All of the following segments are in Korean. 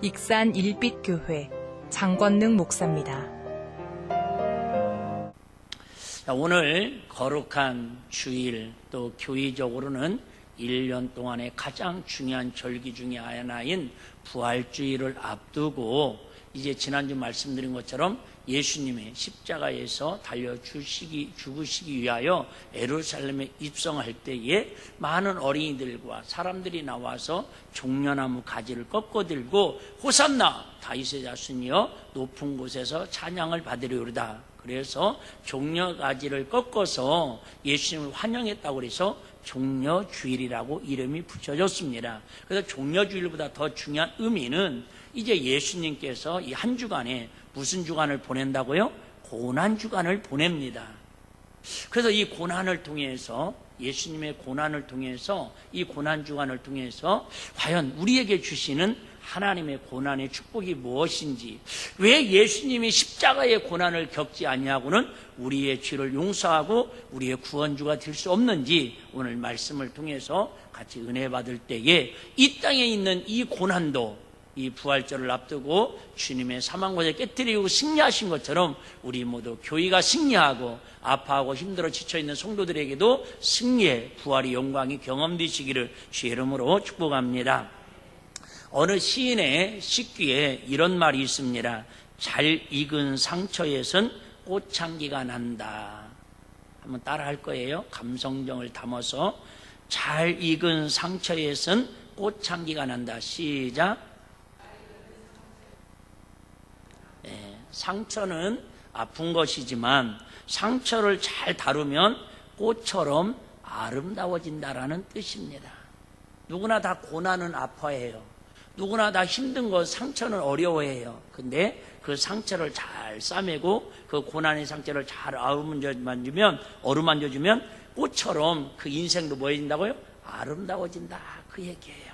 익산 일빛교회 장권능 목사입니다. 오늘 거룩한 주일, 또 교회적으로는 1년 동안의 가장 중요한 절기 중에 하나인 부활주일을 앞두고 이제 지난주 말씀드린 것처럼 예수님의 십자가에서 죽으시기 위하여 예루살렘에 입성할 때에 많은 어린이들과 사람들이 나와서 종려나무 가지를 꺾어 들고 호산나 다윗의 자손이여 높은 곳에서 찬양을 받으리로다. 그래서 종려가지를 꺾어서 예수님을 환영했다고 그래서 종려주일이라고 이름이 붙여졌습니다. 그래서 종려주일보다 더 중요한 의미는 이제 예수님께서 이 한 주간에 무슨 주간을 보낸다고요? 고난주간을 보냅니다. 그래서 이 고난을 통해서, 예수님의 고난을 통해서, 이 고난주간을 통해서 과연 우리에게 주시는 하나님의 고난의 축복이 무엇인지, 왜 예수님이 십자가의 고난을 겪지 아니하고는 우리의 죄를 용서하고 우리의 구원주가 될 수 없는지 오늘 말씀을 통해서 같이 은혜 받을 때에 이 땅에 있는 이 고난도 이 부활절을 앞두고 주님의 사망고에 깨뜨리고 승리하신 것처럼 우리 모두 교회가 승리하고 아파하고 힘들어 지쳐있는 성도들에게도 승리의 부활의 영광이 경험되시기를 주의 이름으로 축복합니다. 어느 시인의 식귀에 이런 말이 있습니다. 잘 익은 상처에선 꽃향기가 난다. 한번 따라 할 거예요. 감성정을 담아서. 잘 익은 상처에선 꽃향기가 난다. 시작. 상처는 아픈 것이지만 상처를 잘 다루면 꽃처럼 아름다워진다라는 뜻입니다. 누구나 다 고난은 아파해요. 누구나 다 힘든 것, 상처는 어려워해요. 근데 그 상처를 잘 싸매고 그 고난의 상처를 잘 어루만져주면 꽃처럼 그 인생도 뭐해진다고요? 아름다워진다. 그 얘기예요.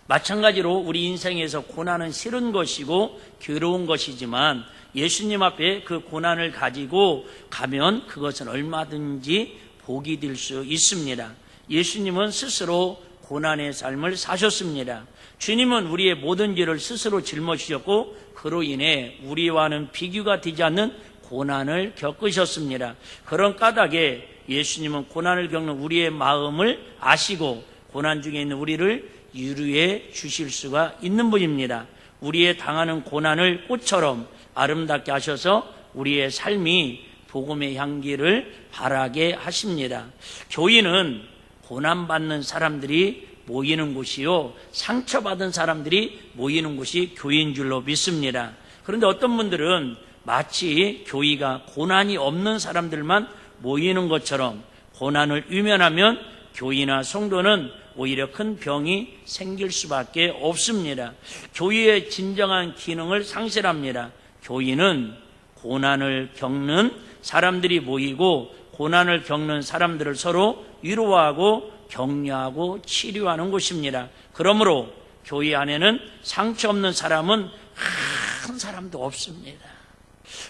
마찬가지로 우리 인생에서 고난은 싫은 것이고 괴로운 것이지만 예수님 앞에 그 고난을 가지고 가면 그것은 얼마든지 복이 될 수 있습니다. 예수님은 스스로 고난의 삶을 사셨습니다. 주님은 우리의 모든 죄를 스스로 짊어지셨고 그로 인해 우리와는 비교가 되지 않는 고난을 겪으셨습니다. 그런 까닭에 예수님은 고난을 겪는 우리의 마음을 아시고 고난 중에 있는 우리를 위로해 주실 수가 있는 분입니다. 우리의 당하는 고난을 꽃처럼 아름답게 하셔서 우리의 삶이 복음의 향기를 발하게 하십니다. 교회는 고난받는 사람들이 모이는 곳이요, 상처받은 사람들이 모이는 곳이 교회인 줄로 믿습니다. 그런데 어떤 분들은 마치 교회가 고난이 없는 사람들만 모이는 것처럼 고난을 외면하면 교회나 성도는 오히려 큰 병이 생길 수밖에 없습니다. 교회의 진정한 기능을 상실합니다. 교회는 고난을 겪는 사람들이 모이고 고난을 겪는 사람들을 서로 위로하고 격려하고 치료하는 곳입니다. 그러므로 교회 안에는 상처 없는 사람은 한 사람도 없습니다.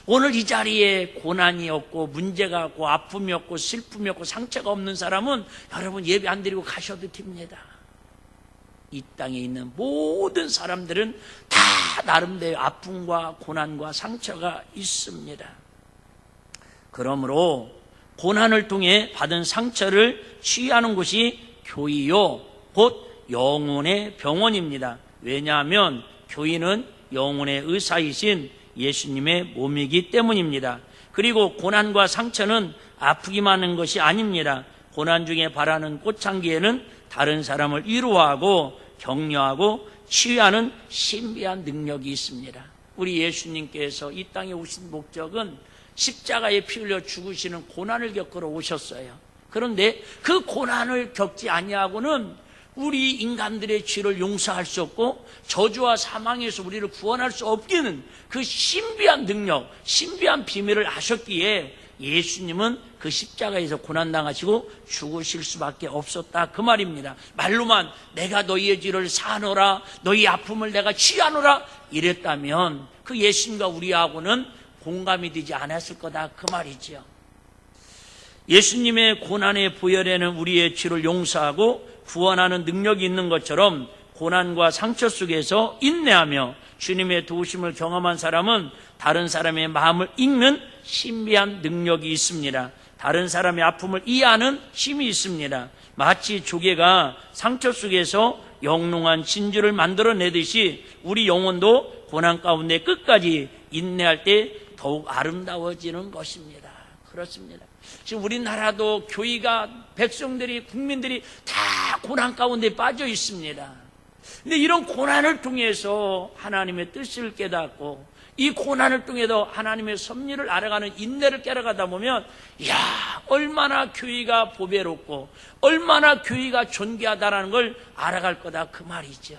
오늘 이 자리에 고난이 없고 문제가 없고 아픔이 없고 슬픔이 없고 상처가 없는 사람은 여러분 예배 안 드리고 가셔도 됩니다. 이 땅에 있는 모든 사람들은 다 나름대로 아픔과 고난과 상처가 있습니다. 그러므로 고난을 통해 받은 상처를 치유하는 곳이 교회요, 곧 영혼의 병원입니다. 왜냐하면 교회는 영혼의 의사이신 예수님의 몸이기 때문입니다. 그리고 고난과 상처는 아프기만 하는 것이 아닙니다. 고난 중에 바라는 꽃향기에는 다른 사람을 위로하고 격려하고 치유하는 신비한 능력이 있습니다. 우리 예수님께서 이 땅에 오신 목적은 십자가에 피 흘려 죽으시는 고난을 겪으러 오셨어요. 그런데 그 고난을 겪지 아니하고는 우리 인간들의 죄를 용서할 수 없고 저주와 사망에서 우리를 구원할 수 없기는 그 신비한 능력, 신비한 비밀을 아셨기에 예수님은 그 십자가에서 고난당하시고 죽으실 수밖에 없었다 그 말입니다. 말로만 내가 너희의 죄를 사하노라, 너희 아픔을 내가 치유하노라 이랬다면 그 예수님과 우리하고는 공감이 되지 않았을 거다 그 말이죠. 예수님의 고난의 보혈에는 우리의 죄를 용서하고 구원하는 능력이 있는 것처럼 고난과 상처 속에서 인내하며 주님의 도우심을 경험한 사람은 다른 사람의 마음을 읽는 신비한 능력이 있습니다. 다른 사람의 아픔을 이해하는 힘이 있습니다. 마치 조개가 상처 속에서 영롱한 진주를 만들어내듯이 우리 영혼도 고난 가운데 끝까지 인내할 때 더욱 아름다워지는 것입니다. 그렇습니다. 지금 우리나라도 교회가, 백성들이, 국민들이 다 고난 가운데 빠져 있습니다. 근데 이런 고난을 통해서 하나님의 뜻을 깨닫고 이 고난을 통해서 하나님의 섭리를 알아가는 인내를 깨달아가다 보면 이야, 얼마나 교회가 보배롭고 얼마나 교회가 존귀하다라는 걸 알아갈 거다, 그 말이죠.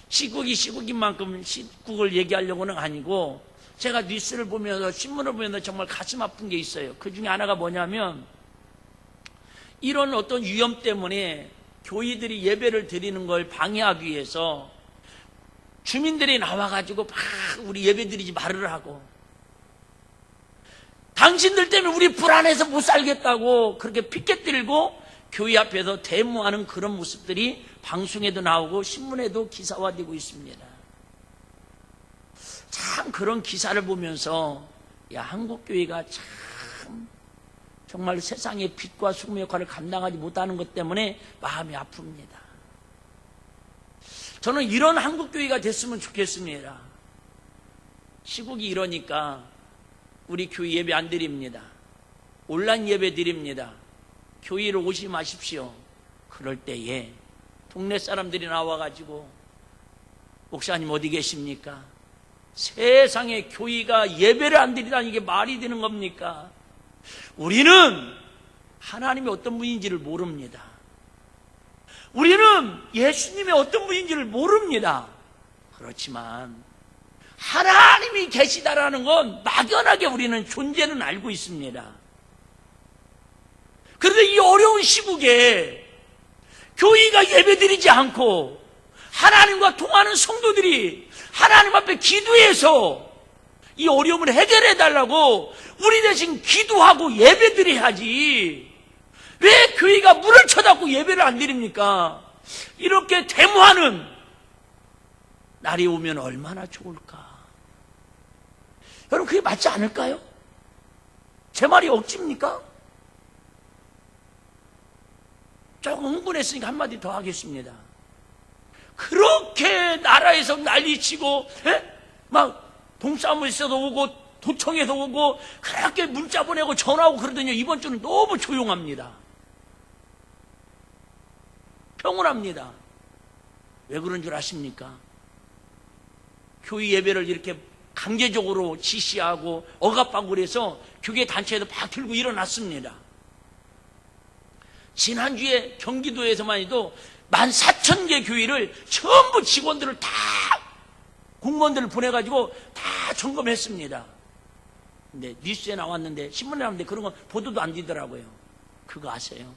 시국인 만큼 시국을 얘기하려고는 아니고, 제가 뉴스를 보면서, 신문을 보면서 정말 가슴 아픈 게 있어요. 그 중에 하나가 뭐냐면, 이런 어떤 위험 때문에 교회들이 예배를 드리는 걸 방해하기 위해서 주민들이 나와가지고 막 우리 예배 드리지 말으라 하고, 당신들 때문에 우리 불안해서 못 살겠다고 그렇게 피켓 들고 교회 앞에서 데모하는 그런 모습들이 방송에도 나오고 신문에도 기사화되고 있습니다. 참 그런 기사를 보면서 야, 한국교회가 참 정말 세상의 빛과 소금의 역할을 감당하지 못하는 것 때문에 마음이 아픕니다. 저는 이런 한국교회가 됐으면 좋겠습니다. 시국이 이러니까 우리 교회 예배 안 드립니다. 온라인 예배 드립니다. 교회를 오지 마십시오. 그럴 때에 동네 사람들이 나와가지고 목사님 어디 계십니까? 세상에 교회가 예배를 안 드리다니 이게 말이 되는 겁니까? 우리는 하나님이 어떤 분인지를 모릅니다. 우리는 예수님이 어떤 분인지를 모릅니다. 그렇지만 하나님이 계시다라는 건 막연하게 우리는 존재는 알고 있습니다. 그런데 이 어려운 시국에 교회가 예배드리지 않고 하나님과 통하는 성도들이 하나님 앞에 기도해서 이 어려움을 해결해 달라고 우리 대신 기도하고 예배드려야지, 왜 교회가 문을 쳐닫고 예배를 안 드립니까? 이렇게 데모하는 날이 오면 얼마나 좋을까? 여러분, 그게 맞지 않을까요? 제 말이 억지입니까? 조금 흥분했으니까 한마디 더 하겠습니다. 그렇게 나라에서 난리치고 막 동사무소에서도 오고 도청에서 오고 그렇게 문자 보내고 전화하고 그러더니 이번 주는 너무 조용합니다. 평온합니다. 왜 그런 줄 아십니까? 교회 예배를 이렇게 강제적으로 지시하고 억압하고 그래서 교회 단체에도 막 들고 일어났습니다. 지난주에 경기도에서만 해도 14,000개 교회를 전부 직원들을 다 공무원들을 보내가지고 다 점검했습니다. 근데 뉴스에 나왔는데, 신문에 나왔는데 그런 건 보도도 안 되더라고요. 그거 아세요?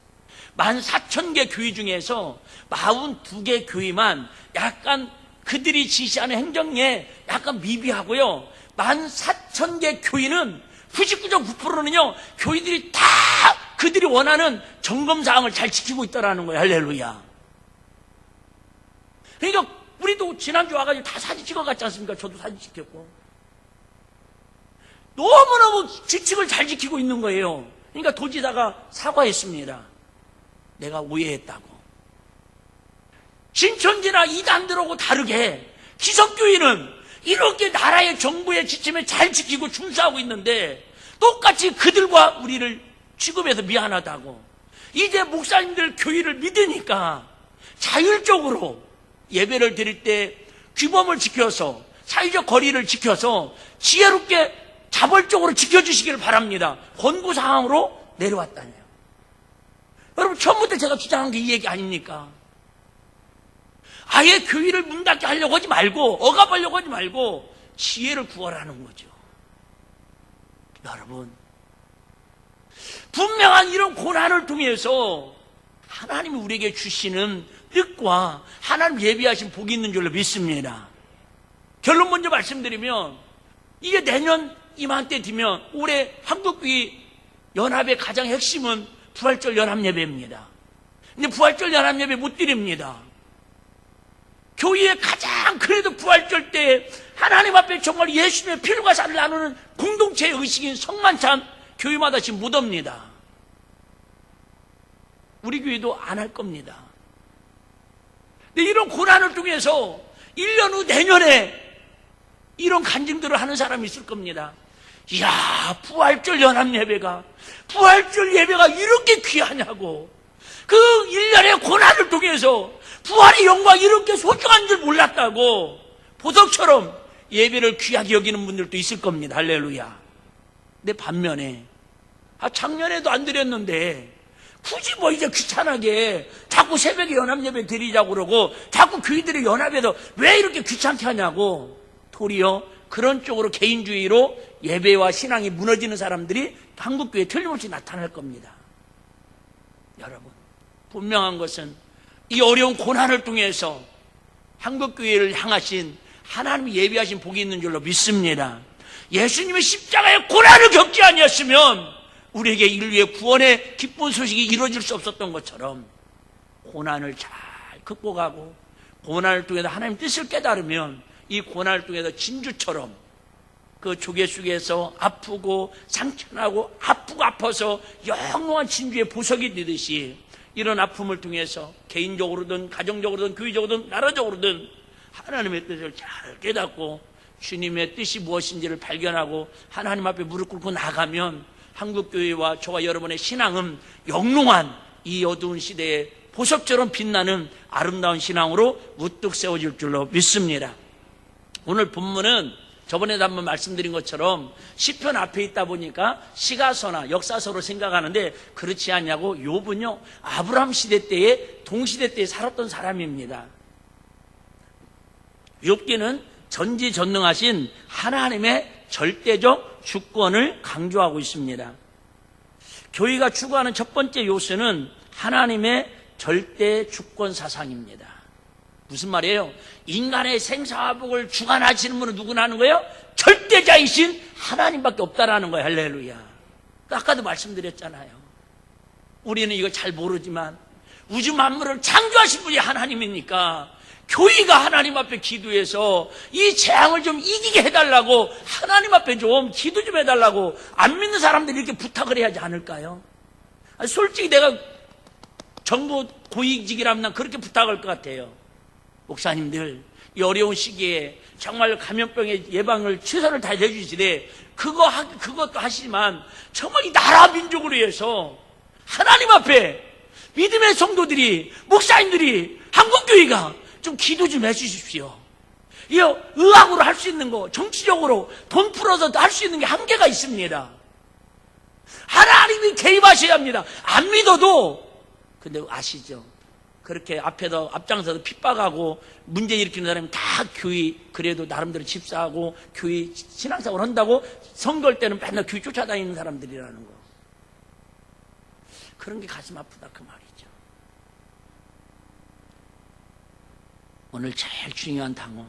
14,000개 교회 중에서 42개 교회만 약간 그들이 지시하는 행정에 약간 미비하고요, 14,000개 교회는 99.9%는요 교회들이 다 그들이 원하는 점검사항을 잘 지키고 있다라는 거예요. 할렐루야. 그러니까 우리도 지난주 와가지고 다 사진 찍어갔지 않습니까? 저도 사진 찍혔고. 너무너무 규칙을 잘 지키고 있는 거예요. 그러니까 도지사가 사과했습니다. 내가 오해했다고. 신천지나 이단들하고 다르게 기성교회는 이렇게 나라의 정부의 지침에 잘 지키고 준수하고 있는데 똑같이 그들과 우리를 취급해서 미안하다고. 이제 목사님들 교회를 믿으니까 자율적으로 예배를 드릴 때 규범을 지켜서 사회적 거리를 지켜서 지혜롭게 자발적으로 지켜주시기를 바랍니다. 권고사항으로 내려왔다네요. 여러분, 처음부터 제가 주장한 게 이 얘기 아닙니까? 아예 교회를 문 닫게 하려고 하지 말고, 억압하려고 하지 말고 지혜를 구하라는 거죠. 여러분, 분명한 이런 고난을 통해서 하나님이 우리에게 주시는 뜻과 하나님 예비하신 복이 있는 줄로 믿습니다. 결론 먼저 말씀드리면, 이게 내년 이맘때 되면 올해 한국교회 연합의 가장 핵심은 부활절 연합예배입니다. 근데 부활절 연합예배 못 드립니다. 교회의 가장 그래도 부활절 때 하나님 앞에 정말 예수님의 피와 살을 나누는 공동체의 의식인 성만찬 교회마다 지금 묻습니다. 우리 교회도 안 할 겁니다. 근데 이런 고난을 통해서 1년 후 내년에 이런 간증들을 하는 사람이 있을 겁니다. 이야, 부활절 연합예배가, 부활절 예배가 이렇게 귀하냐고. 그 1년의 고난을 통해서 부활의 영광이 이렇게 소중한 줄 몰랐다고 보석처럼 예배를 귀하게 여기는 분들도 있을 겁니다. 할렐루야. 근데 반면에 작년에도 안 드렸는데 굳이 뭐 이제 귀찮게 자꾸 새벽에 연합예배 드리자고 그러고 자꾸 교회들의 연합에서 왜 이렇게 귀찮게 하냐고 도리어 그런 쪽으로 개인주의로 예배와 신앙이 무너지는 사람들이 한국교회에 틀림없이 나타날 겁니다. 여러분, 분명한 것은 이 어려운 고난을 통해서 한국교회를 향하신 하나님이 예비하신 복이 있는 줄로 믿습니다. 예수님의 십자가의 고난을 겪지 아니었으면 우리에게 인류의 구원의 기쁜 소식이 이루어질 수 없었던 것처럼 고난을 잘 극복하고 고난을 통해서 하나님 뜻을 깨달으면 이 고난을 통해서 진주처럼 그 조개 속에서 아프고 상처나고 아프고 아파서 영원한 진주의 보석이 되듯이 이런 아픔을 통해서 개인적으로든 가정적으로든 교회적으로든 나라적으로든 하나님의 뜻을 잘 깨닫고 주님의 뜻이 무엇인지를 발견하고 하나님 앞에 무릎 꿇고 나가면 한국교회와 저와 여러분의 신앙은 영롱한 이 어두운 시대에 보석처럼 빛나는 아름다운 신앙으로 우뚝 세워질 줄로 믿습니다. 오늘 본문은 저번에도 한번 말씀드린 것처럼 시편 앞에 있다 보니까 시가서나 역사서로 생각하는데 그렇지 않냐고. 욥은요 아브라함 시대 때에 동시대 때에 살았던 사람입니다. 욥기는 전지전능하신 하나님의 절대적 주권을 강조하고 있습니다. 교회가 추구하는 첫 번째 요소는 하나님의 절대 주권 사상입니다. 무슨 말이에요? 인간의 생사화복을 주관하시는 분은 누구나 하는 거예요? 절대자이신 하나님밖에 없다라는 거예요. 할렐루야. 아까도 말씀드렸잖아요. 우리는 이거 잘 모르지만 우주 만물을 창조하신 분이 하나님이니까 교회가 하나님 앞에 기도해서 이 재앙을 좀 이기게 해달라고 하나님 앞에 좀 기도 좀 해달라고 안 믿는 사람들이 이렇게 부탁을 해야 하지 않을까요? 솔직히 내가 정부 고위직이라면 난 그렇게 부탁할 것 같아요. 목사님들 이 어려운 시기에 정말 감염병의 예방을 최선을 다해 주시되 그것도 하시지만 정말 이 나라 민족을 위해서 하나님 앞에 믿음의 성도들이 목사님들이 한국교회가 좀 기도 좀 해주십시오. 이 의학으로 할 수 있는 거 정치적으로 돈 풀어서 할 수 있는 게 한계가 있습니다. 하나님이 개입하셔야 합니다. 안 믿어도. 근데 아시죠? 그렇게 앞장서서 핍박하고 문제 일으키는 사람이 다 교회 그래도 나름대로 집사하고 교회 신앙생활 한다고 선거할 때는 맨날 교회 쫓아다니는 사람들이라는 거. 그런 게 가슴 아프다 그 말이죠. 오늘 제일 중요한 단어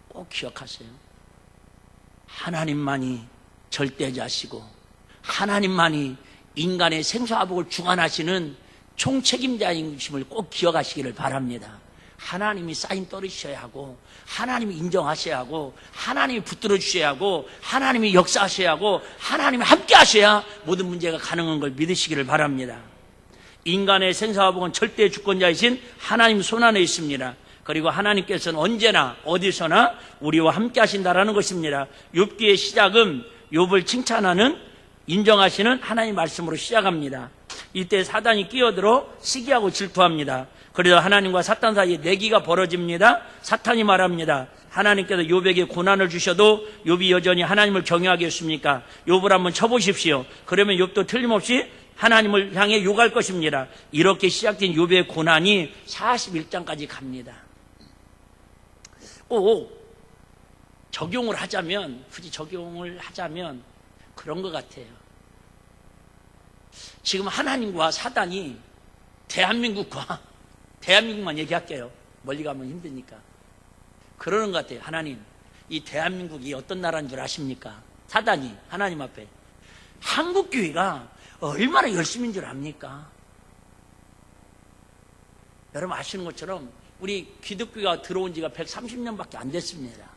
꼭 기억하세요. 하나님만이 절대자시고 하나님만이 인간의 생사화복을 주관하시는 총책임자이심을 꼭 기억하시기를 바랍니다. 하나님이 사인 떨으셔야 하고 하나님이 인정하셔야 하고 하나님이 붙들어 주셔야 하고 하나님이 역사하셔야 하고 하나님이 함께 하셔야 모든 문제가 가능한 걸 믿으시기를 바랍니다. 인간의 생사화복은 절대 주권자이신 하나님 손안에 있습니다. 그리고 하나님께서는 언제나 어디서나 우리와 함께 하신다라는 것입니다. 욥기의 시작은 욥을 칭찬하는 인정하시는 하나님 말씀으로 시작합니다. 이때 사단이 끼어들어 시기하고 질투합니다. 그래서 하나님과 사탄 사이에 내기가 벌어집니다. 사탄이 말합니다. 하나님께서 욥에게 고난을 주셔도 욥이 여전히 하나님을 경외하겠습니까? 욥을 한번 쳐보십시오. 그러면 욥도 틀림없이 하나님을 향해 욕할 것입니다. 이렇게 시작된 욥의 고난이 41장까지 갑니다. 굳이 적용을 하자면 그런 것 같아요. 지금 하나님과 사단이 대한민국만 얘기할게요. 멀리 가면 힘드니까. 그러는 것 같아요. 하나님, 이 대한민국이 어떤 나라인 줄 아십니까? 사단이 하나님 앞에. 한국교회가 얼마나 열심인 줄 압니까? 여러분 아시는 것처럼 우리 기독교가 들어온 지가 130년밖에 안 됐습니다.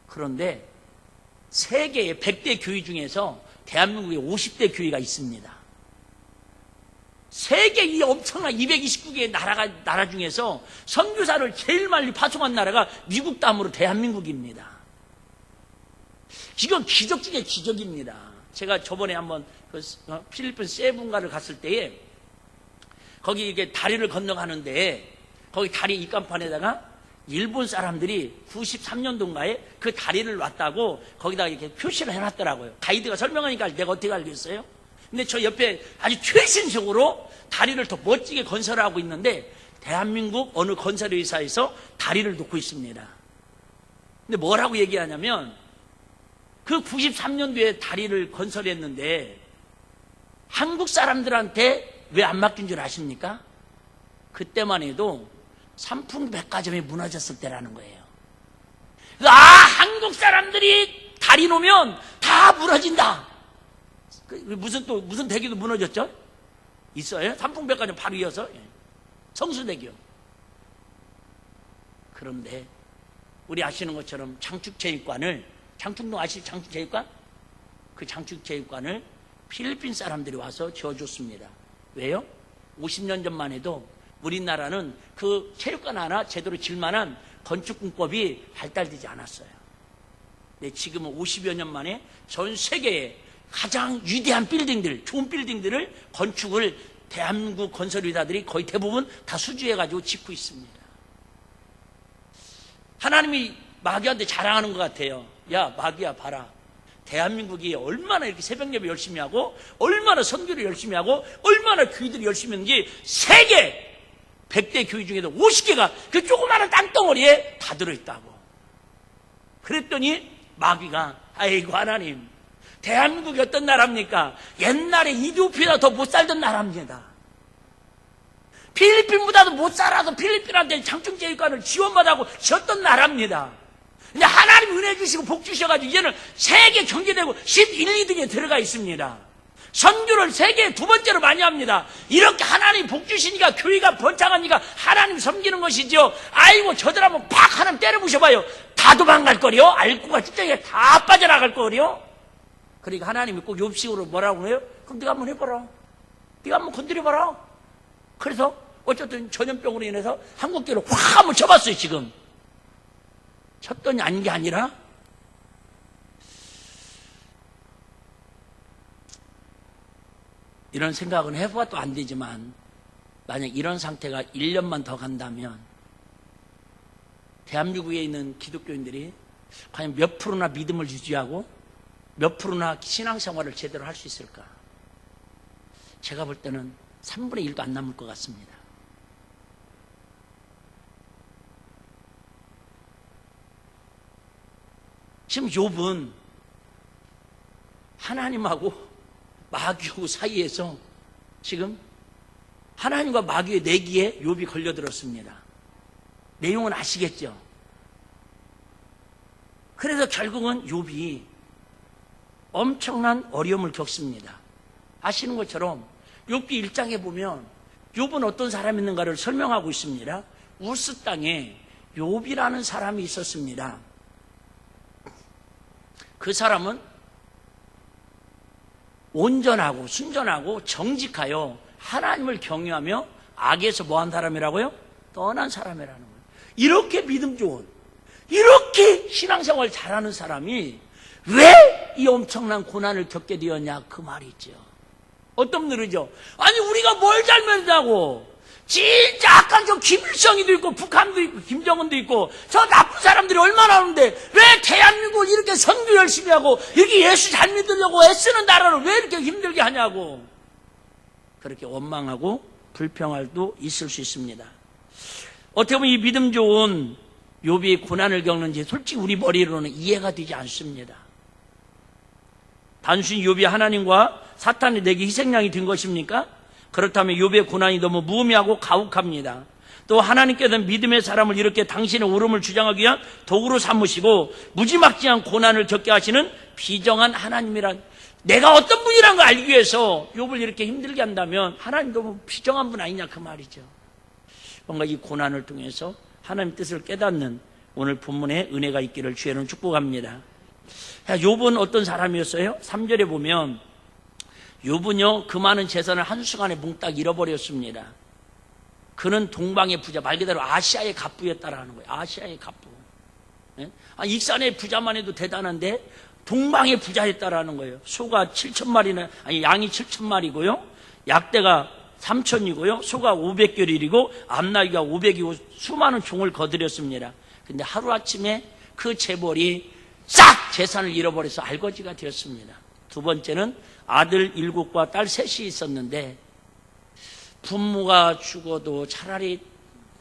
그런데 세계의 100대 교회 중에서 대한민국에 50대 교회가 있습니다. 세계 이 엄청난 229개의 나라 중에서 선교사를 제일 많이 파송한 나라가 미국 다음으로 대한민국입니다. 이건 기적 중에 기적입니다. 제가 저번에 한번 필리핀 세분가를 갔을 때에 거기 이게 다리를 건너가는데 거기 다리 입간판에다가 일본 사람들이 93년도인가에 그 다리를 놨다고 거기다가 이렇게 표시를 해놨더라고요. 가이드가 설명하니까 내가 어떻게 알겠어요? 근데 저 옆에 아주 최신적으로 다리를 더 멋지게 건설하고 있는데 대한민국 어느 건설회사에서 다리를 놓고 있습니다. 근데 뭐라고 얘기하냐면 그 93년도에 다리를 건설했는데 한국 사람들한테 왜 안 맡긴 줄 아십니까? 그때만 해도 삼풍백화점이 무너졌을 때라는 거예요. 한국 사람들이 다리 놓으면 다 무너진다. 무슨 대교도 무너졌죠? 있어요? 삼풍백화점 바로 이어서 성수대교. 그런데 우리 아시는 것처럼 장축체육관을, 장축동 아시죠? 장축체육관? 그 장축체육관을 필리핀 사람들이 와서 지어줬습니다. 왜요? 50년 전만 해도 우리나라는 그 체육관 하나 제대로 질만한 건축공법이 발달되지 않았어요. 근데 지금은 50여 년 만에 전 세계에 가장 위대한 빌딩들, 좋은 빌딩들을 건축을 대한민국 건설회사들이 거의 대부분 다 수주해가지고 짓고 있습니다. 하나님이 마귀한테 자랑하는 것 같아요. 야, 마귀야, 봐라. 대한민국이 얼마나 이렇게 새벽 예배 열심히 하고, 얼마나 선교를 열심히 하고, 얼마나 교회들이 열심히 했는지 세계 100대 교회 중에도 50개가 그 조그마한 땅덩어리에 다 들어있다고. 그랬더니 마귀가, 아이고 하나님, 대한민국이 어떤 나라입니까? 옛날에 이디오피아보다 더 못 살던 나라입니다. 필리핀보다도 못 살아도 필리핀한테 장충체육관을 지원받아고 지었던 나라입니다. 근데 하나님 은혜 주시고 복 주셔가지고 이제는 세계 경제되고 11, 2등에 들어가 있습니다. 선교를 세계 두 번째로 많이 합니다. 이렇게 하나님 복 주시니까 교회가 번창하니까 하나님 섬기는 것이죠. 아이고 저들 한번 팍 하나님 때려 부셔봐요. 다 도망갈 거려. 알고가 직장에 다 빠져나갈 거려. 그러니까 하나님이 꼭 욥식으로 뭐라고 해요? 그럼 네가 한번 해봐라. 네가 한번 건드려봐라. 그래서 어쨌든 전염병으로 인해서 한국교회를 확 한번 쳐봤어요. 지금 쳤더니 아닌 게 아니라 이런 생각은 해봐도 안 되지만 만약 이런 상태가 1년만 더 간다면 대한민국에 있는 기독교인들이 과연 몇 프로나 믿음을 유지하고 몇 프로나 신앙생활을 제대로 할 수 있을까? 제가 볼 때는 3분의 1도 안 남을 것 같습니다. 지금 욥은 하나님하고 마귀하고 사이에서 지금 하나님과 마귀의 내기에 욥이 걸려들었습니다. 내용은 아시겠죠? 그래서 결국은 욥이 엄청난 어려움을 겪습니다. 아시는 것처럼 욥기 1장에 보면 욥은 어떤 사람이었는가를 설명하고 있습니다. 우스 땅에 욥이라는 사람이 있었습니다. 그 사람은 온전하고 순전하고 정직하여 하나님을 경외하며 악에서 뭐한 사람이라고요? 떠난 사람이라는 거예요. 이렇게 믿음 좋은, 이렇게 신앙생활 잘하는 사람이 왜 이 엄청난 고난을 겪게 되었냐 그 말이 있죠. 어떤 분들이죠. 아니 우리가 뭘 잘못했다고. 진짜 악한 저 김일성이도 있고 북한도 있고 김정은도 있고 저 나쁜 사람들이 얼마나 오는데 왜 대한민국을 이렇게 선교 열심히 하고 이렇게 예수 잘 믿으려고 애쓰는 나라를 왜 이렇게 힘들게 하냐고 그렇게 원망하고 불평할 수도 있을 수 있습니다. 어떻게 보면 이 믿음 좋은 욥이 고난을 겪는지 솔직히 우리 머리로는 이해가 되지 않습니다. 단순히 욥이 하나님과 사탄이 내게 희생양이 된 것입니까? 그렇다면 욥의 고난이 너무 무의미하고 가혹합니다. 또 하나님께서는 믿음의 사람을 이렇게 당신의 옳음을 주장하기 위한 도구로 삼으시고 무지막지한 고난을 겪게 하시는 비정한 하나님이란, 내가 어떤 분이라는 걸 알기 위해서 욥을 이렇게 힘들게 한다면 하나님 너무 비정한 분 아니냐 그 말이죠. 뭔가 이 고난을 통해서 하나님 뜻을 깨닫는 오늘 본문에 은혜가 있기를 주의 이름으로 축복합니다. 욥은 어떤 사람이었어요? 3절에 보면 욥은요 그 많은 재산을 한순간에 몽딱 잃어버렸습니다. 그는 동방의 부자, 말 그대로 아시아의 갑부였다라는 거예요. 아시아의 갑부. 익산의 부자만 해도 대단한데 동방의 부자였다라는 거예요. 소가 7,000마리나, 아니 양이 7,000마리고요. 약대가 3,000이고요. 소가 500결이고 암나귀가 500이고 수많은 종을 거드렸습니다. 근데 하루아침에 그 재벌이 싹 재산을 잃어버려서 알거지가 되었습니다. 두 번째는 아들 7과 딸 3이 있었는데 부모가 죽어도 차라리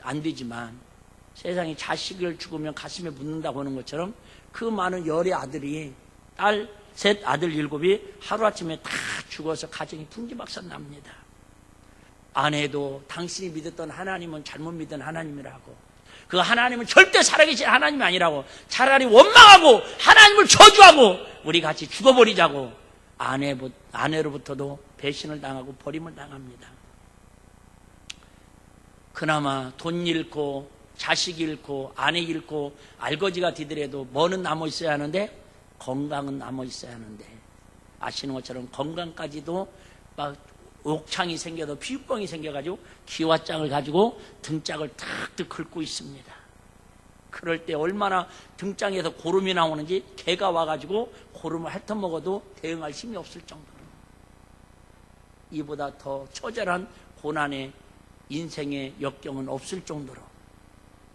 안 되지만 세상에 자식을 죽으면 가슴에 묻는다고 하는 것처럼 그 많은 열의 아들이 딸 3, 아들 7이 하루아침에 다 죽어서 가정이 풍지박산 납니다. 아내도 당신이 믿었던 하나님은 잘못 믿은 하나님이라고, 그 하나님은 절대 살아계신 하나님이 아니라고, 차라리 원망하고 하나님을 저주하고 우리 같이 죽어버리자고 아내로부터도 배신을 당하고 버림을 당합니다. 그나마 돈 잃고 자식 잃고 아내 잃고 알거지가 되더라도 뭐는 남아 있어야 하는데 건강은 남아 있어야 하는데 아시는 것처럼 건강까지도 막 옥창이 생겨도 피부병이 생겨가지고 기와장을 가지고 등짝을 탁탁 긁고 있습니다. 그럴 때 얼마나 등장에서 고름이 나오는지 개가 와가지고 고름을 핥아먹어도 대응할 힘이 없을 정도로 이보다 더 처절한 고난의 인생의 역경은 없을 정도로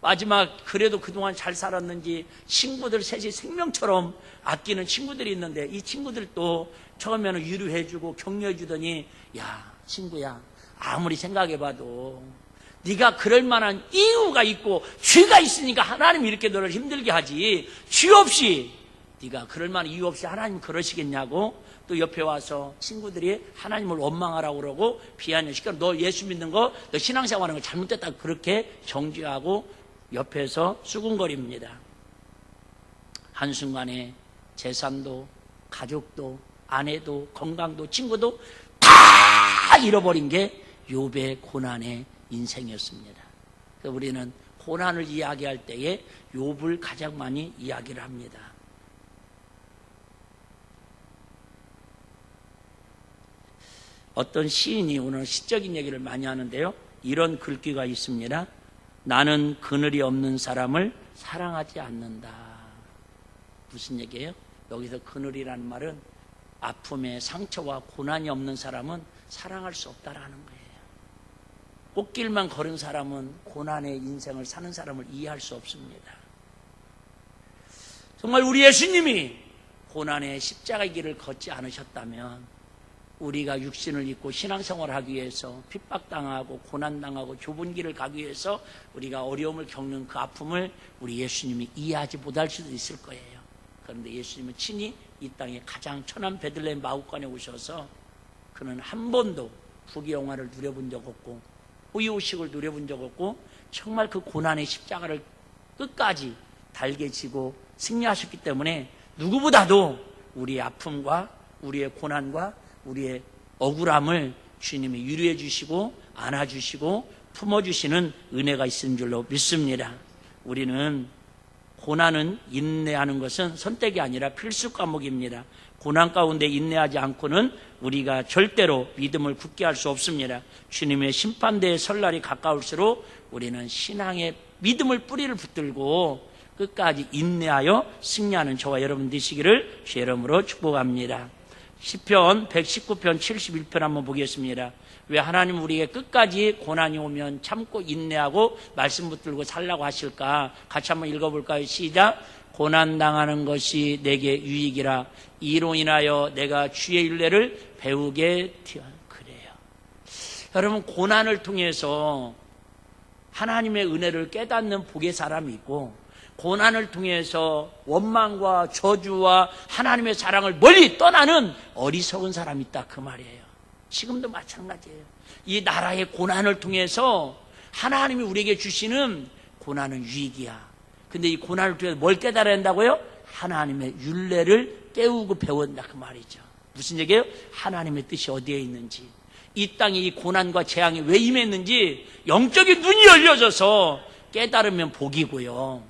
마지막 그래도 그동안 잘 살았는지 친구들 셋이 생명처럼 아끼는 친구들이 있는데 이 친구들도 처음에는 위로해주고 격려해주더니 야 친구야 아무리 생각해봐도 네가 그럴 만한 이유가 있고 죄가 있으니까 하나님이 이렇게 너를 힘들게 하지 죄 없이 네가 그럴 만한 이유 없이 하나님 그러시겠냐고 또 옆에 와서 친구들이 하나님을 원망하라고 그러고 비아냥시켜 너 예수 믿는 거 너 신앙생활하는 거 잘못됐다 그렇게 정죄하고 옆에서 수군거립니다. 한순간에 재산도 가족도 아내도 건강도 친구도 다 잃어버린 게 욥의 고난의 인생이었습니다. 우리는 고난을 이야기할 때에 욥을 가장 많이 이야기를 합니다. 어떤 시인이 오늘 시적인 얘기를 많이 하는데요. 이런 글귀가 있습니다. 나는 그늘이 없는 사람을 사랑하지 않는다. 무슨 얘기예요? 여기서 그늘이라는 말은 아픔에 상처와 고난이 없는 사람은 사랑할 수 없다라는 거예요. 꽃길만 걸은 사람은 고난의 인생을 사는 사람을 이해할 수 없습니다. 정말 우리 예수님이 고난의 십자가의 길을 걷지 않으셨다면 우리가 육신을 입고 신앙생활을 하기 위해서 핍박당하고 고난당하고 좁은 길을 가기 위해서 우리가 어려움을 겪는 그 아픔을 우리 예수님이 이해하지 못할 수도 있을 거예요. 그런데 예수님은 친히 이 땅에 가장 천한 베들레헴 마구간에 오셔서 그는 한 번도 부귀영화를 누려본 적 없고 호의호식을 누려본 적 없고 정말 그 고난의 십자가를 끝까지 달게 지고 승리하셨기 때문에 누구보다도 우리의 아픔과 우리의 고난과 우리의 억울함을 주님이 위로해 주시고 안아주시고 품어주시는 은혜가 있는 줄로 믿습니다. 우리는 고난은 인내하는 것은 선택이 아니라 필수 과목입니다. 고난 가운데 인내하지 않고는 우리가 절대로 믿음을 굳게 할 수 없습니다. 주님의 심판대의 설날이 가까울수록 우리는 신앙의 믿음을 뿌리를 붙들고 끝까지 인내하여 승리하는 저와 여러분 되시기를 주의 이름으로 축복합니다. 시편 119편 71편 한번 보겠습니다. 왜 하나님 우리에게 끝까지 고난이 오면 참고 인내하고 말씀 붙들고 살라고 하실까? 같이 한번 읽어볼까요? 시작. 고난당하는 것이 내게 유익이라 이로 인하여 내가 주의 율례를 배우게 되어 그래요. 여러분 고난을 통해서 하나님의 은혜를 깨닫는 복의 사람이 있고 고난을 통해서 원망과 저주와 하나님의 사랑을 멀리 떠나는 어리석은 사람이 있다 그 말이에요. 지금도 마찬가지예요. 이 나라의 고난을 통해서 하나님이 우리에게 주시는 고난은 유익이야. 근데 이 고난을 통해서 뭘 깨달아야 한다고요? 하나님의 율례를 깨우고 배운다 그 말이죠. 무슨 얘기예요? 하나님의 뜻이 어디에 있는지 이 땅에 이 고난과 재앙이 왜 임했는지 영적인 눈이 열려져서 깨달으면 복이고요.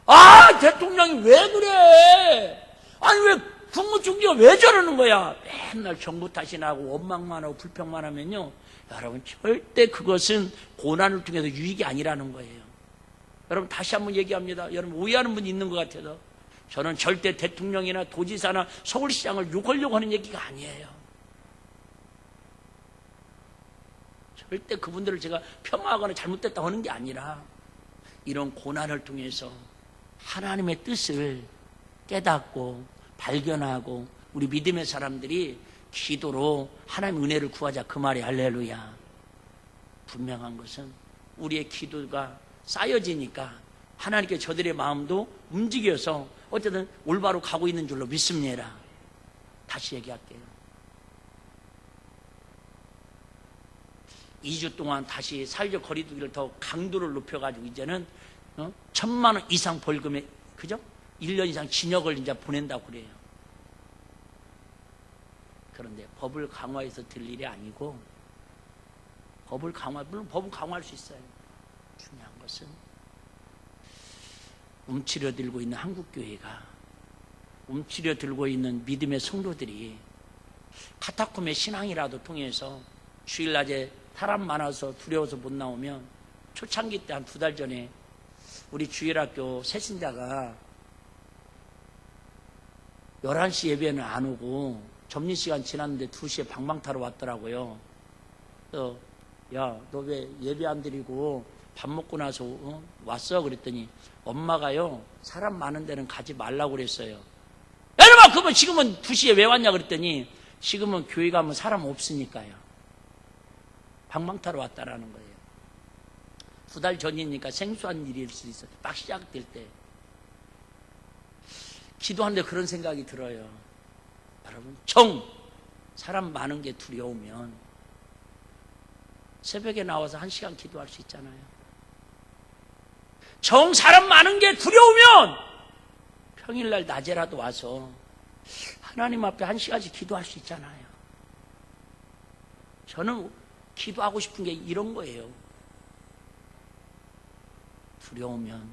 아, 대통령이 왜 그래? 아니, 왜 국무총리가 왜 저러는 거야? 맨날 정부 탓이나 하고 원망만 하고 불평만 하면요, 여러분 절대 그것은 고난을 통해서 유익이 아니라는 거예요. 여러분 다시 한번 얘기합니다. 여러분 오해하는 분이 있는 것 같아서 저는 절대 대통령이나 도지사나 서울시장을 욕하려고 하는 얘기가 아니에요. 절대 그분들을 제가 폄하하거나 잘못됐다고 하는 게 아니라 이런 고난을 통해서 하나님의 뜻을 깨닫고 발견하고 우리 믿음의 사람들이 기도로 하나님의 은혜를 구하자, 그 말이 할렐루야. 분명한 것은 우리의 기도가 쌓여지니까 하나님께 저들의 마음도 움직여서 어쨌든 올바로 가고 있는 줄로 믿습니다. 다시 얘기할게요. 2주 동안 다시 사회적 거리두기를 더 강도를 높여가지고 이제는 1,000만 원 이상 벌금에, 그죠? 1년 이상 징역을 이제 보낸다고 그래요. 그런데 법을 강화해서 될 일이 아니고, 물론 법은 강화할 수 있어요. 중요한 것은 움츠려들고 있는 한국교회가, 움츠려들고 있는 믿음의 성도들이 카타콤의 신앙이라도 통해서 주일낮에 사람 많아서 두려워서 못 나오면, 초창기 때 한 2달 전에 우리 주일학교 새신자가 11시 예배는 안 오고 점심시간 지났는데 2시에 방방 타러 왔더라고요. 그래서 야, 너 왜 예배 안 드리고 밥 먹고 나서 왔어? 그랬더니 엄마가요, 사람 많은 데는 가지 말라고 그랬어요. 여러분, 그러면 지금은 2시에 왜 왔냐 그랬더니 지금은 교회 가면 사람 없으니까요. 방방 타러 왔다라는 거예요. 2달 전이니까 생소한 일일 수 있어요. 막 시작될 때. 기도하는데 그런 생각이 들어요. 여러분, 사람 많은 게 두려우면 새벽에 나와서 1시간 기도할 수 있잖아요. 사람 많은 게 두려우면 평일날 낮에라도 와서 하나님 앞에 1시간씩 기도할 수 있잖아요. 저는 기도하고 싶은 게 이런 거예요. 두려우면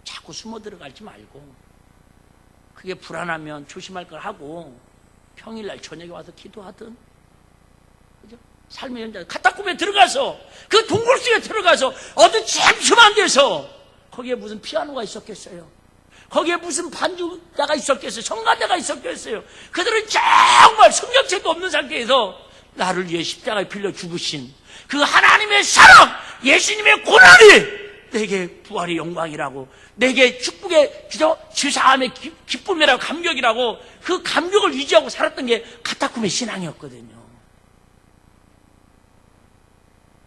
자꾸 숨어 들어가지 말고, 그게 불안하면 조심할 걸 하고 평일날 저녁에 와서 기도하든, 그죠? 삶의 현장 카타콤에 들어가서, 그 동굴 속에 들어가서 어떤 찜찜한 데서, 거기에 무슨 피아노가 있었겠어요? 거기에 무슨 반주자가 있었겠어요? 성가대가 있었겠어요? 그들은 정말 성경책도 없는 상태에서 나를 위해 십자가에 빌려 죽으신 그 하나님의 사랑, 예수님의 고난이 내게 부활의 영광이라고, 내게 축복의 지사함의 기쁨이라고, 감격이라고, 그 감격을 유지하고 살았던 게 카타콤의 신앙이었거든요.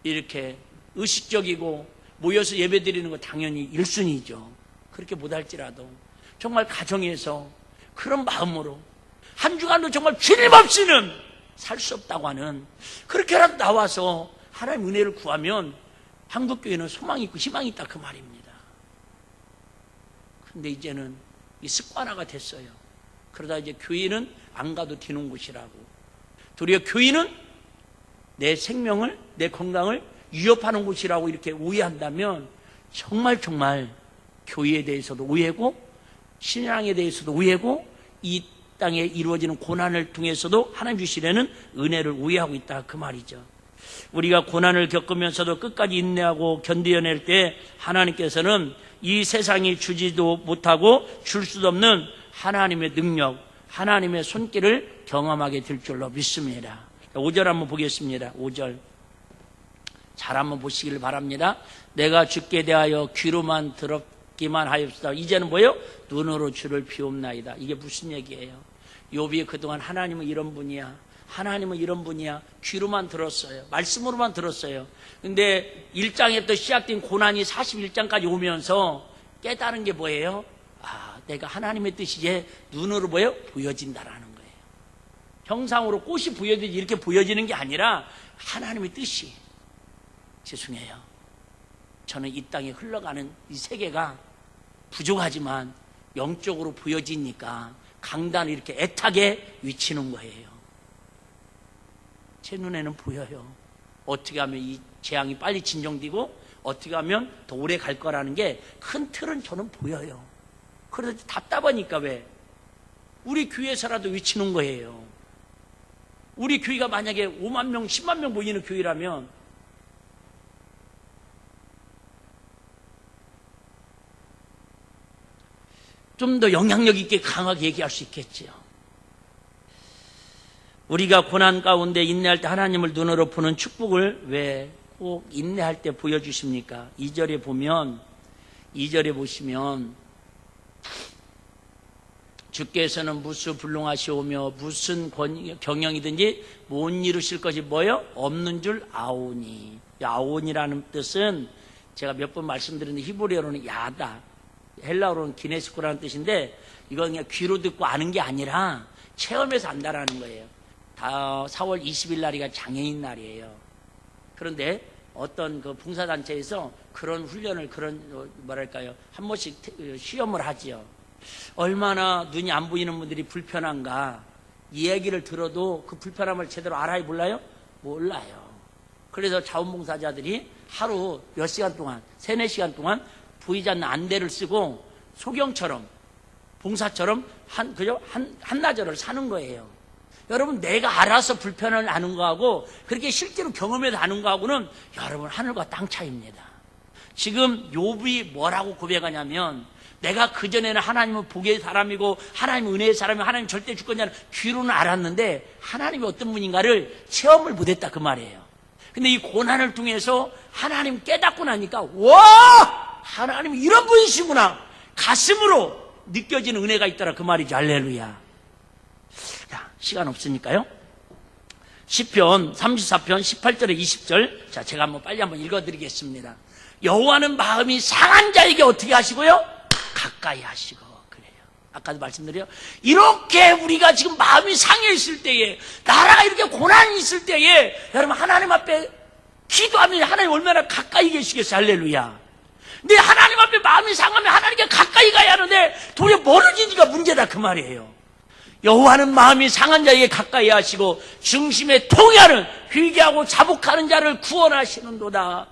이렇게 의식적이고 모여서 예배드리는 거 당연히 1순위죠. 그렇게 못할지라도 정말 가정에서 그런 마음으로 한 주간도 정말 주님 없이는 살 수 없다고 하는, 그렇게라도 나와서 하나님의 은혜를 구하면 한국교회는 소망이 있고 희망이 있다, 그 말입니다. 그런데 이제는 이 습관화가 됐어요. 그러다 이제 교회는 안 가도 되는 곳이라고, 도리어 교회는 내 생명을, 내 건강을 위협하는 곳이라고 이렇게 오해한다면 정말 교회에 대해서도 오해고, 신앙에 대해서도 오해고, 이 땅에 이루어지는 고난을 통해서도 하나님 주시려는 은혜를 오해하고 있다, 그 말이죠. 우리가 고난을 겪으면서도 끝까지 인내하고 견뎌낼 때 하나님께서는 이 세상이 주지도 못하고 줄 수도 없는 하나님의 능력, 하나님의 손길을 경험하게 될 줄로 믿습니다. 5절 한번 보겠습니다. 5절 잘 한번 보시길 바랍니다. 내가 주께 대하여 귀로만 들었기만 하였으나 이제는 뭐예요? 눈으로 주를 비옵나이다. 이게 무슨 얘기예요? 욥이 그동안 하나님은 이런 분이야, 하나님은 이런 분이야, 귀로만 들었어요. 말씀으로만 들었어요. 근데 1장에부터 시작된 고난이 41장까지 오면서 깨달은 게 뭐예요? 아, 내가 하나님의 뜻이 이제 눈으로 뭐예요? 보여진다라는 거예요. 형상으로 꽃이 보여지지 이렇게 보여지는 게 아니라 하나님의 뜻이. 죄송해요. 저는 이 땅에 흘러가는 이 세계가 부족하지만 영적으로 보여지니까 강단을 이렇게 애타게 위치는 거예요. 제 눈에는 보여요. 어떻게 하면 이 재앙이 빨리 진정되고 어떻게 하면 더 오래 갈 거라는 게 큰 틀은 저는 보여요. 그래서 답답하니까 왜? 우리 교회에서라도 외치는 거예요. 우리 교회가 만약에 5만 명, 10만 명 모이는 교회라면 좀 더 영향력 있게 강하게 얘기할 수 있겠지요. 우리가 고난 가운데 인내할 때 하나님을 눈으로 보는 축복을 왜 꼭 인내할 때 보여주십니까? 2절에 보면, 2절에 보시면 주께서는 무수 불능하시오며 무슨 경영이든지 못 이루실 것이 뭐요? 없는 줄 아오니. 아오니라는 뜻은 제가 몇 번 말씀드렸는데 히브리어로는 야다, 헬라어로는 기네스코라는 뜻인데 이건 그냥 귀로 듣고 아는 게 아니라 체험해서 안다라는 거예요. 다 4월 20일 날이가 장애인 날이에요. 그런데 어떤 그 봉사단체에서 그런 훈련을 뭐랄까요, 한 번씩 시험을 하지요. 얼마나 눈이 안 보이는 분들이 불편한가, 이 얘기를 들어도 그 불편함을 제대로 알아요, 몰라요? 몰라요. 그래서 자원봉사자들이 하루 몇 시간 동안, 3, 4시간 동안 보이지 않는 안대를 쓰고 소경처럼, 봉사처럼 그저 한나절을 사는 거예요. 여러분, 내가 알아서 불편을 아는 거하고 그렇게 실제로 경험해서 아는 거하고는 여러분 하늘과 땅 차이입니다. 지금 욥이 뭐라고 고백하냐면, 내가 그전에는 하나님은 복의 사람이고 하나님은 은혜의 사람이고 하나님 절대 주권자는 귀로는 알았는데 하나님이 어떤 분인가를 체험을 못했다, 그 말이에요. 근데 이 고난을 통해서 하나님 깨닫고 나니까, 와! 하나님이 이런 분이시구나, 가슴으로 느껴지는 은혜가 있더라, 그 말이죠. 할렐루야. 자, 시간 없으니까요. 시편 34편 18절에 20절. 자, 제가 빨리 한번 읽어드리겠습니다. 여호와는 마음이 상한 자에게 어떻게 하시고요? 가까이 하시고. 그래요. 아까도 말씀드려요. 이렇게 우리가 지금 마음이 상해 있을 때에, 나라가 이렇게 고난이 있을 때에, 여러분 하나님 앞에 기도하면 하나님 얼마나 가까이 계시겠어요. 할렐루야. 근데 하나님 앞에 마음이 상하면 하나님께 가까이 가야 하는데 도리어 멀어지니까 문제다, 그 말이에요. 여호와는 마음이 상한 자에게 가까이 하시고 중심에 통하는, 회개하고 자복하는 자를 구원하시는도다.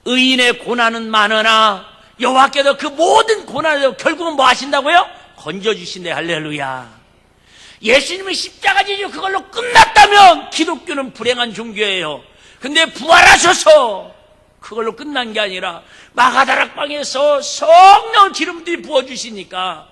의인의 고난은 많으나 여호와께서 그 모든 고난에서 결국은 뭐 하신다고요? 건져주신대. 할렐루야. 예수님의 십자가 지죠, 그걸로 끝났다면 기독교는 불행한 종교예요. 근데 부활하셔서 그걸로 끝난 게 아니라 마가다락방에서 성령 기름들이 부어주시니까,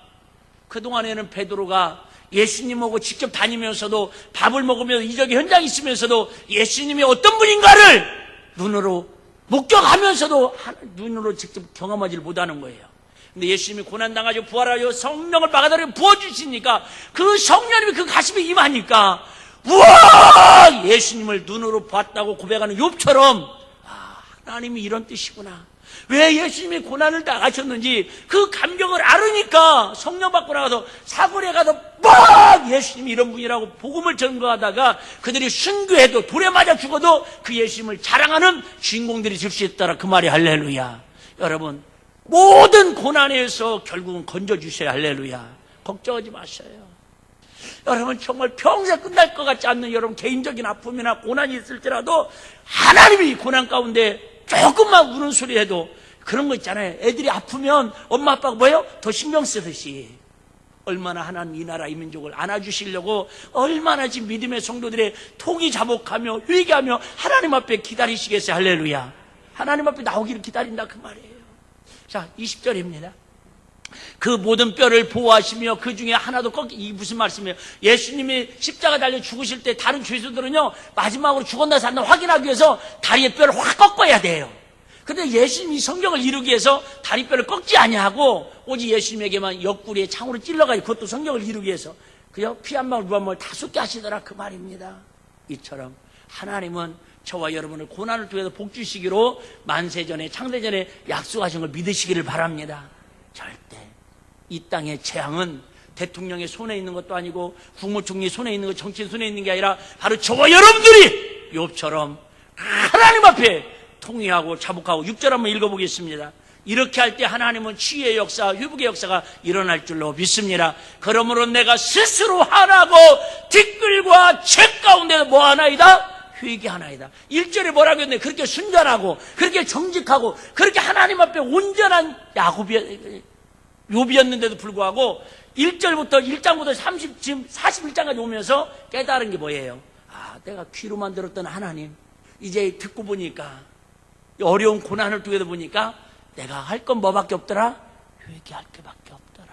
그동안에는 베드로가 예수님하고 직접 다니면서도 밥을 먹으면서 이적의 현장이 있으면서도 예수님이 어떤 분인가를 눈으로 목격하면서도 눈으로 직접 경험하지를 못하는 거예요. 근데 예수님이 고난당하시고 부활하여 성령을 마가다락에 부어주시니까 그 성령님이 그 가슴에 임하니까, 우와! 예수님을 눈으로 봤다고 고백하는 욥처럼, 하나님이 이런 뜻이구나, 왜 예수님이 고난을 당하셨는지 그 감격을 알으니까 성령 받고 나가서 사거리에 가서 막 예수님이 이런 분이라고 복음을 전거하다가 그들이 순교해도 돌에 맞아 죽어도 그 예수님을 자랑하는 주인공들이 될 수 있더라, 그 말이. 할렐루야. 여러분, 모든 고난에서 결국은 건져주셔야. 할렐루야. 걱정하지 마셔요. 여러분, 정말 평생 끝날 것 같지 않는 여러분 개인적인 아픔이나 고난이 있을지라도 하나님이 고난 가운데 조금만 우는 소리 해도, 그런 거 있잖아요. 애들이 아프면 엄마 아빠가 뭐예요? 더 신경 쓰듯이. 얼마나 하나님 이 나라 이 민족을 안아주시려고 얼마나 지금 믿음의 성도들의 통이 자복하며 회개하며 하나님 앞에 기다리시겠어요. 할렐루야. 하나님 앞에 나오기를 기다린다, 그 말이에요. 자, 20절입니다. 그 모든 뼈를 보호하시며 그 중에 하나도 이 무슨 말씀이에요? 예수님이 십자가 달려 죽으실 때 다른 죄수들은요, 마지막으로 죽었나 산다 확인하기 위해서 다리의 뼈를 확 꺾어야 돼요. 그런데 예수님이 성경을 이루기 위해서 다리뼈를 꺾지 아니하고 오직 예수님에게만 옆구리에 창으로 찔러가지고, 그것도 성경을 이루기 위해서 그냥 피 한 방울 물 한 방울 다 쏟게 하시더라, 그 말입니다. 이처럼 하나님은 저와 여러분을 고난을 통해서 복 주시기로 만세전에 창세전에 약속하신 걸 믿으시기를 바랍니다. 절대 이 땅의 재앙은 대통령의 손에 있는 것도 아니고 국무총리 손에 있는 것, 정치인 손에 있는 게 아니라 바로 저와 여러분들이 욥처럼 하나님 앞에 통회하고 자복하고. 6절 한번 읽어보겠습니다. 이렇게 할 때 하나님은 치유의 역사, 회복의 역사가 일어날 줄로 믿습니다. 그러므로 내가 스스로 하나고 뒷글과 죄 가운데서 뭐하나이다? 회개하나이다. 1절에 뭐라고 했네? 그렇게 순전하고 그렇게 정직하고 그렇게 하나님 앞에 온전한 욥이었는데도 불구하고 1절부터 1장부터 지금 41장까지 오면서 깨달은 게 뭐예요? 아, 내가 귀로만 들었던 하나님, 이제 듣고 보니까 어려운 고난을 두게 보니까 내가 할 건 뭐밖에 없더라? 회개할 게밖에 없더라.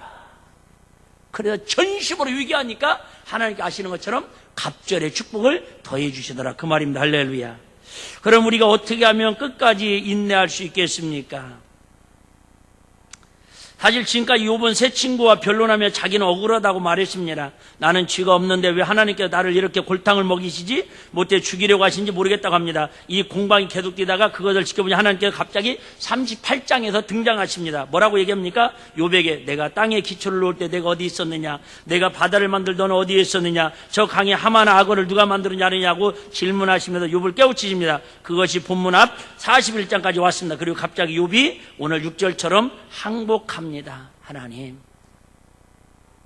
그래서 전심으로 회개하니까 하나님께 아시는 것처럼 갑절의 축복을 더해 주시더라. 그 말입니다. 할렐루야. 그럼 우리가 어떻게 하면 끝까지 인내할 수 있겠습니까? 사실 지금까지 욥은 세 친구와 변론하며 자기는 억울하다고 말했습니다. 나는 죄가 없는데 왜 하나님께서 나를 이렇게 골탕을 먹이시지 못해 죽이려고 하신지 모르겠다고 합니다. 이 공방이 계속되다가 그것을 지켜보니 하나님께서 갑자기 38장에서 등장하십니다. 뭐라고 얘기합니까? 욥에게 내가 땅에 기초를 놓을 때 내가 어디 있었느냐, 내가 바다를 만들 너는 어디에 있었느냐, 저 강에 하마나 악어를 누가 만들었냐고 질문하시면서 욥을 깨우치십니다. 그것이 본문 앞 41장까지 왔습니다. 그리고 갑자기 욥이 오늘 6절처럼 항복합니다. 하나님,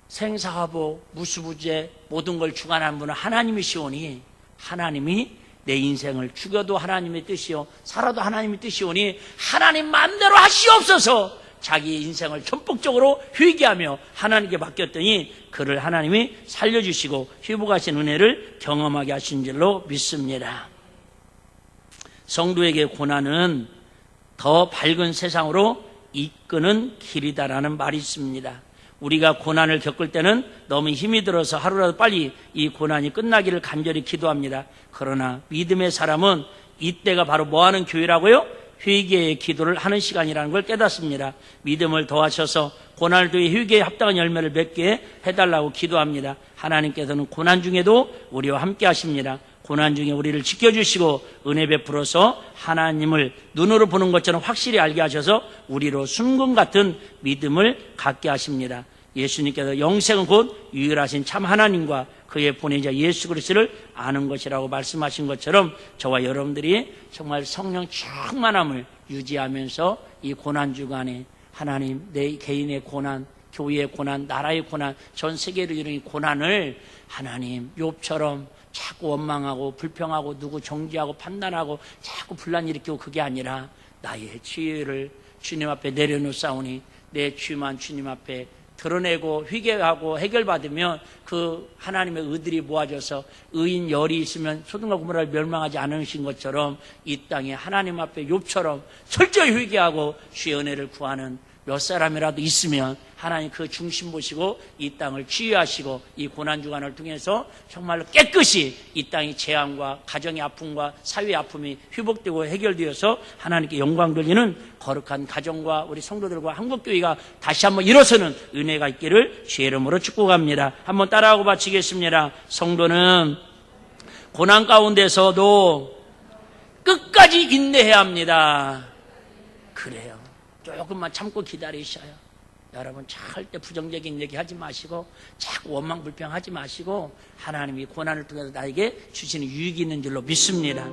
생사하복 무수부재 모든 걸 주관한 분은 하나님이시오니 하나님이 내 인생을 죽여도 하나님의 뜻이요 살아도 하나님의 뜻이오니 하나님 마음대로 하시옵소서. 자기 인생을 전폭적으로 회개하며 하나님께 맡겼더니 그를 하나님이 살려주시고 회복하신 은혜를 경험하게 하신 줄로 믿습니다. 성도에게 고난은 더 밝은 세상으로 이끄는 길이다라는 말이 있습니다. 우리가 고난을 겪을 때는 너무 힘이 들어서 하루라도 빨리 이 고난이 끝나기를 간절히 기도합니다. 그러나 믿음의 사람은 이때가 바로 뭐하는 교회라고요? 회개의 기도를 하는 시간이라는 걸 깨닫습니다. 믿음을 더하셔서 고난을 통해 회개에 합당한 열매를 맺게 해달라고 기도합니다. 하나님께서는 고난 중에도 우리와 함께 하십니다. 고난 중에 우리를 지켜주시고 은혜 베풀어서 하나님을 눈으로 보는 것처럼 확실히 알게 하셔서 우리로 순금 같은 믿음을 갖게 하십니다. 예수님께서 영생은 곧 유일하신 참 하나님과 그의 보내자 예수 그리스도를 아는 것이라고 말씀하신 것처럼 저와 여러분들이 정말 성령 충만함을 유지하면서 이 고난 주간에 하나님, 내 개인의 고난, 교회의 고난, 나라의 고난, 전 세계로 이르는 고난을 하나님 욥처럼 자꾸 원망하고 불평하고 누구 정죄하고 판단하고 자꾸 분란 일으키고 그게 아니라 나의 죄를 주님 앞에 내려놓사오니 내 죄만 주님 앞에 드러내고 회개하고 해결받으면 그 하나님의 의들이 모아져서 의인 열이 있으면 소돔과 고모라를 멸망하지 않으신 것처럼 이 땅에 하나님 앞에 욥처럼 철저히 회개하고 주의 은혜를 구하는 몇 사람이라도 있으면 하나님 그 중심 보시고 이 땅을 치유하시고 이 고난주간을 통해서 정말로 깨끗이 이 땅의 재앙과 가정의 아픔과 사회의 아픔이 회복되고 해결되어서 하나님께 영광 돌리는 거룩한 가정과 우리 성도들과 한국교회가 다시 한번 일어서는 은혜가 있기를 주의 이름으로 축복합니다. 한번 따라하고 바치겠습니다. 성도는 고난 가운데서도 끝까지 인내해야 합니다. 그래요. 조금만 참고 기다리셔요. 여러분 절대 부정적인 얘기 하지 마시고 자꾸 원망 불평하지 마시고 하나님이 고난을 통해서 나에게 주시는 유익이 있는 줄로 믿습니다.